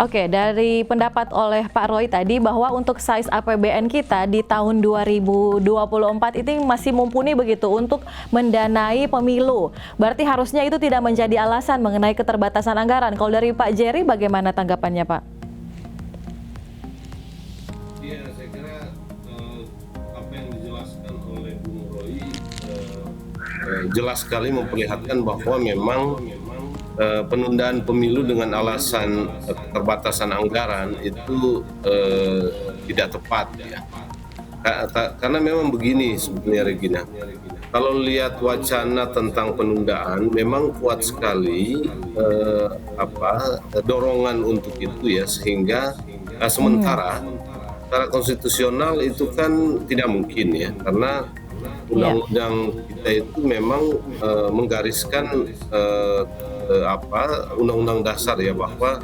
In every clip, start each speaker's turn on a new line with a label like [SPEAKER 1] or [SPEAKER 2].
[SPEAKER 1] Oke, dari pendapat oleh Pak Roy tadi bahwa untuk size APBN kita di tahun 2024 ini masih mumpuni begitu untuk mendanai pemilu. Berarti harusnya itu tidak menjadi alasan mengenai keterbatasan anggaran. Kalau dari Pak Jerry bagaimana tanggapannya, Pak?
[SPEAKER 2] Iya, saya kira apa yang dijelaskan oleh Bung Roy jelas sekali memperlihatkan bahwa memang penundaan pemilu dengan alasan keterbatasan anggaran itu tidak tepat ya. Karena memang begini sebetulnya Regina, kalau lihat wacana tentang penundaan memang kuat sekali dorongan untuk itu ya, sehingga sementara secara konstitusional itu kan tidak mungkin ya, karena undang-undang kita itu memang menggariskan undang-undang dasar ya, bahwa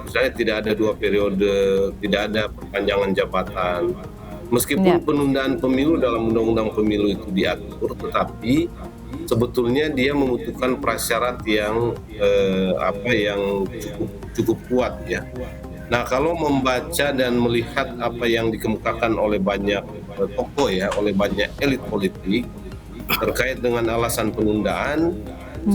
[SPEAKER 2] misalnya tidak ada 2 periode, tidak ada perpanjangan jabatan. Meskipun penundaan pemilu dalam undang-undang pemilu itu diatur, tetapi sebetulnya dia membutuhkan prasyarat yang cukup kuat ya. Nah, kalau membaca dan melihat apa yang dikemukakan oleh banyak tokoh ya, oleh banyak elit politik terkait dengan alasan penundaan,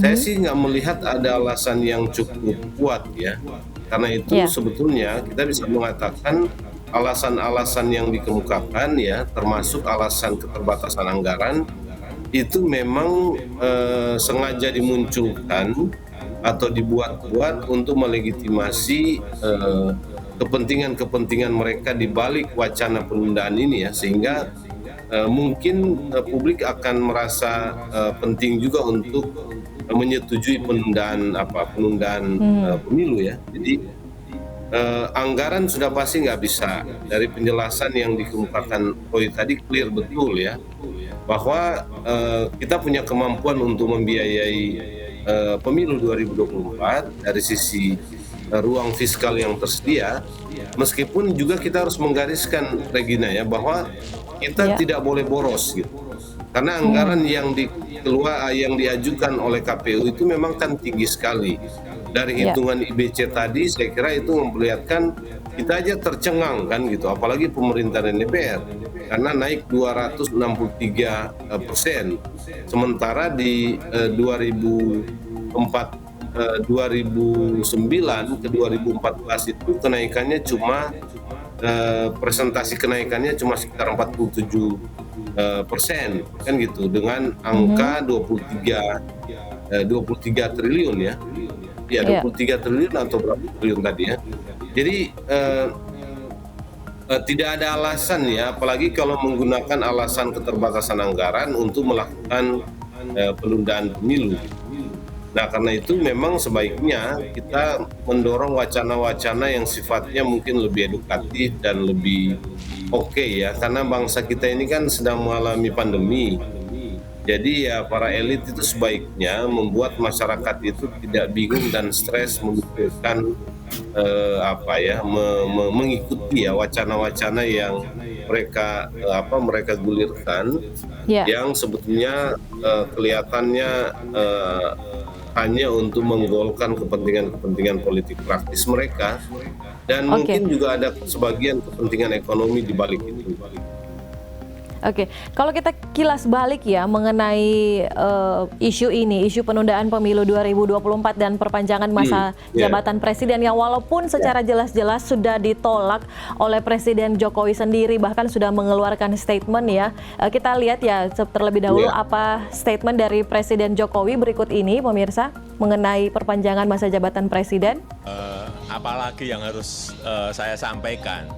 [SPEAKER 2] saya sih nggak melihat ada alasan yang cukup kuat ya. Karena itu sebetulnya kita bisa mengatakan alasan-alasan yang dikemukakan ya, termasuk alasan keterbatasan anggaran, itu memang sengaja dimunculkan atau dibuat-buat untuk melegitimasi kepentingan-kepentingan mereka di balik wacana penundaan ini ya, sehingga mungkin publik akan merasa penting juga untuk menyetujui penundaan pemilu ya. Jadi anggaran sudah pasti nggak bisa. Dari penjelasan yang dikemukakan Roy tadi clear betul ya, bahwa kita punya kemampuan untuk membiayai pemilu 2024 dari sisi ruang fiskal yang tersedia, meskipun juga kita harus menggariskan Regina ya, bahwa kita tidak boleh boros gitu. Karena anggaran yang diajukan oleh KPU itu memang kan tinggi sekali. Dari hitungan IBC tadi saya kira itu memperlihatkan kita aja tercengang kan gitu, apalagi pemerintah dan DPR, karena naik 263%. Sementara di 2009 ke 2014 itu kenaikannya cuma presentasi kenaikannya cuma sekitar 47% kan gitu, dengan angka 23 triliun ya. Ya 23 triliun atau berapa triliun tadi ya. Jadi tidak ada alasan ya, apalagi kalau menggunakan alasan keterbatasan anggaran untuk melakukan penundaan pemilu. Nah, karena itu memang sebaiknya kita mendorong wacana-wacana yang sifatnya mungkin lebih edukatif dan lebih oke ya, karena bangsa kita ini kan sedang mengalami pandemi. Jadi ya para elit itu sebaiknya membuat masyarakat itu tidak bingung dan stres memikirkan mengikuti ya wacana-wacana yang mereka gulirkan, yang sebetulnya kelihatannya hanya untuk menggolkan kepentingan politik praktis mereka, dan mungkin juga ada sebagian kepentingan ekonomi di balik itu.
[SPEAKER 1] Oke, kalau kita kilas balik ya mengenai isu ini, isu penundaan pemilu 2024 dan perpanjangan masa jabatan presiden yang walaupun secara jelas-jelas sudah ditolak oleh Presiden Jokowi sendiri, bahkan sudah mengeluarkan statement ya. Kita lihat ya terlebih dahulu apa statement dari Presiden Jokowi berikut ini pemirsa mengenai perpanjangan masa jabatan presiden.
[SPEAKER 3] Apalagi yang harus saya sampaikan,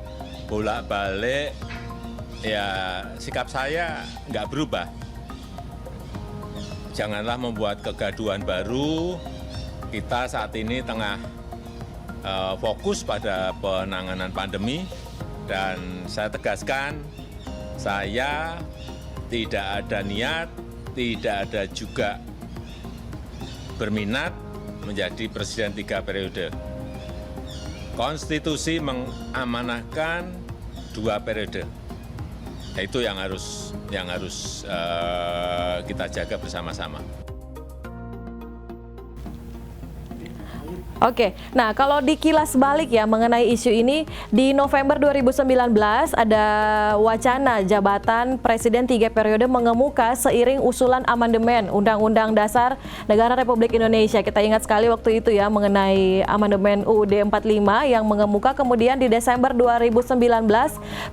[SPEAKER 3] bolak-balik ya sikap saya nggak berubah. Janganlah membuat kegaduhan baru. Kita saat ini tengah fokus pada penanganan pandemi, dan saya tegaskan, saya tidak ada niat, tidak ada juga berminat menjadi presiden 3 periode. Konstitusi mengamanahkan 2 periode. Itu yang harus kita jaga bersama-sama.
[SPEAKER 1] Oke, nah kalau dikilas balik ya mengenai isu ini, di November 2019 ada wacana jabatan Presiden 3 periode mengemuka seiring usulan amandemen Undang-Undang Dasar Negara Republik Indonesia. Kita ingat sekali waktu itu ya mengenai amandemen UUD 45 yang mengemuka, kemudian di Desember 2019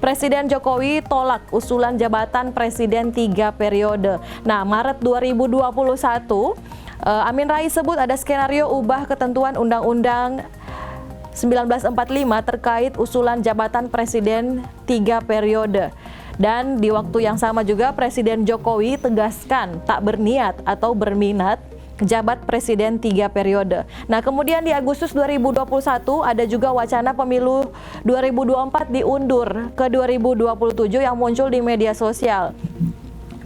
[SPEAKER 1] Presiden Jokowi tolak usulan jabatan Presiden 3 periode. Nah, Maret 2021 Amin Rais sebut ada skenario ubah ketentuan Undang-Undang 1945 terkait usulan jabatan Presiden 3 periode. Dan di waktu yang sama juga Presiden Jokowi tegaskan tak berniat atau berminat jabat Presiden 3 periode. Nah, kemudian di Agustus 2021 ada juga wacana pemilu 2024 diundur ke 2027 yang muncul di media sosial.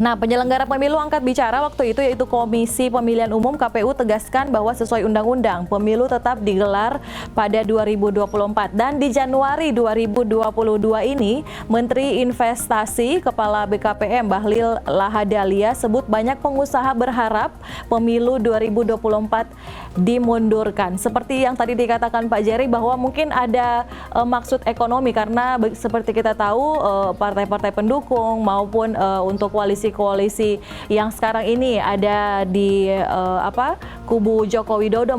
[SPEAKER 1] Nah, penyelenggara pemilu angkat bicara waktu itu yaitu Komisi Pemilihan Umum KPU tegaskan bahwa sesuai undang-undang pemilu tetap digelar pada 2024 dan di Januari 2022 ini Menteri Investasi Kepala BKPM Bahlil Lahadalia sebut banyak pengusaha berharap pemilu 2024 dimundurkan. Seperti yang tadi dikatakan Pak Jerry bahwa mungkin ada maksud ekonomi karena seperti kita tahu partai-partai pendukung maupun untuk koalisi yang sekarang ini ada di kubu Joko Widodo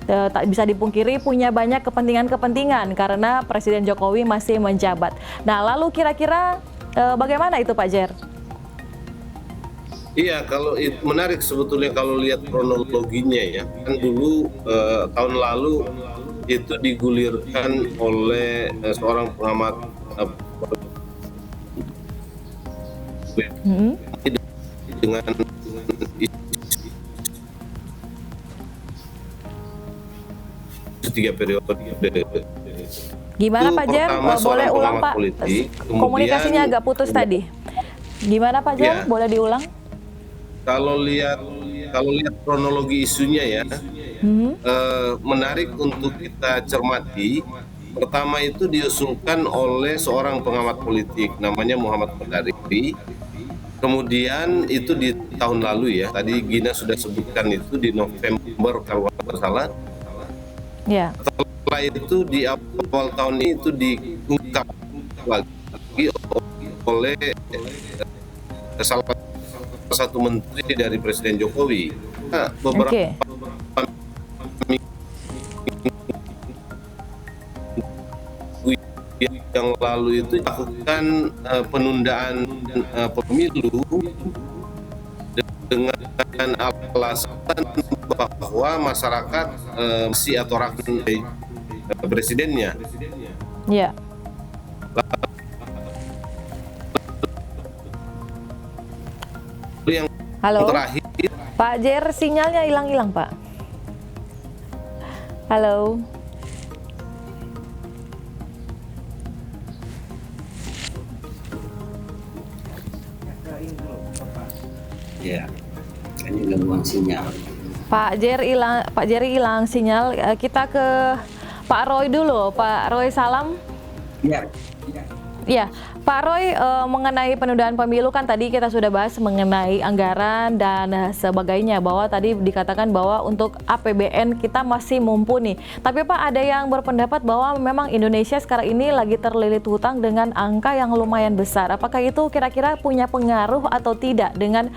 [SPEAKER 1] tak bisa dipungkiri punya banyak kepentingan-kepentingan karena Presiden Jokowi masih menjabat. Nah, lalu kira-kira bagaimana itu Pak Jer?
[SPEAKER 2] Iya, kalau menarik sebetulnya kalau lihat kronologinya ya. Kan dulu tahun lalu itu digulirkan oleh seorang pengamat dengan isu 3 periode.
[SPEAKER 1] Gimana Pak Jer? Boleh ulang Pak? Komunikasinya agak putus tadi. Gimana Pak Jer? Ya. Boleh diulang?
[SPEAKER 2] Kalau lihat kronologi isunya ya, menarik untuk kita cermati. Pertama itu diusulkan oleh seorang pengamat politik namanya Muhammad Qaddari. Kemudian itu di tahun lalu ya, tadi Gina sudah sebutkan itu di November kalau tidak salah.
[SPEAKER 1] Ya.
[SPEAKER 2] Setelah itu di awal tahun ini itu diungkap lagi oleh salah satu menteri dari Presiden Jokowi. Nah, beberapa yang lalu itu dilakukan penundaan pemilu dengan alasan bahwa masyarakat masih atau rakyat presidennya.
[SPEAKER 1] Ya.
[SPEAKER 2] Yang
[SPEAKER 1] halo
[SPEAKER 2] terakhir,
[SPEAKER 1] Pak Jer, sinyalnya hilang-hilang Pak. Halo.
[SPEAKER 4] Ya, ini gangguan sinyal.
[SPEAKER 1] Pak Jerry hilang sinyal. Kita ke Pak Roy dulu. Pak Roy, salam.
[SPEAKER 4] Ya.
[SPEAKER 1] Ya, Pak Roy, mengenai penundaan pemilu kan tadi kita sudah bahas mengenai anggaran dan sebagainya, bahwa tadi dikatakan bahwa untuk APBN kita masih mumpuni. Tapi Pak, ada yang berpendapat bahwa memang Indonesia sekarang ini lagi terlilit hutang dengan angka yang lumayan besar. Apakah itu kira-kira punya pengaruh atau tidak dengan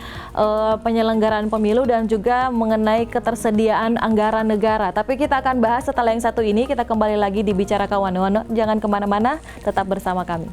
[SPEAKER 1] penyelenggaraan pemilu dan juga mengenai ketersediaan anggaran negara? Tapi kita akan bahas setelah yang satu ini. Kita kembali lagi di Bicara Kawan. Jangan kemana-mana, tetap bersama kami.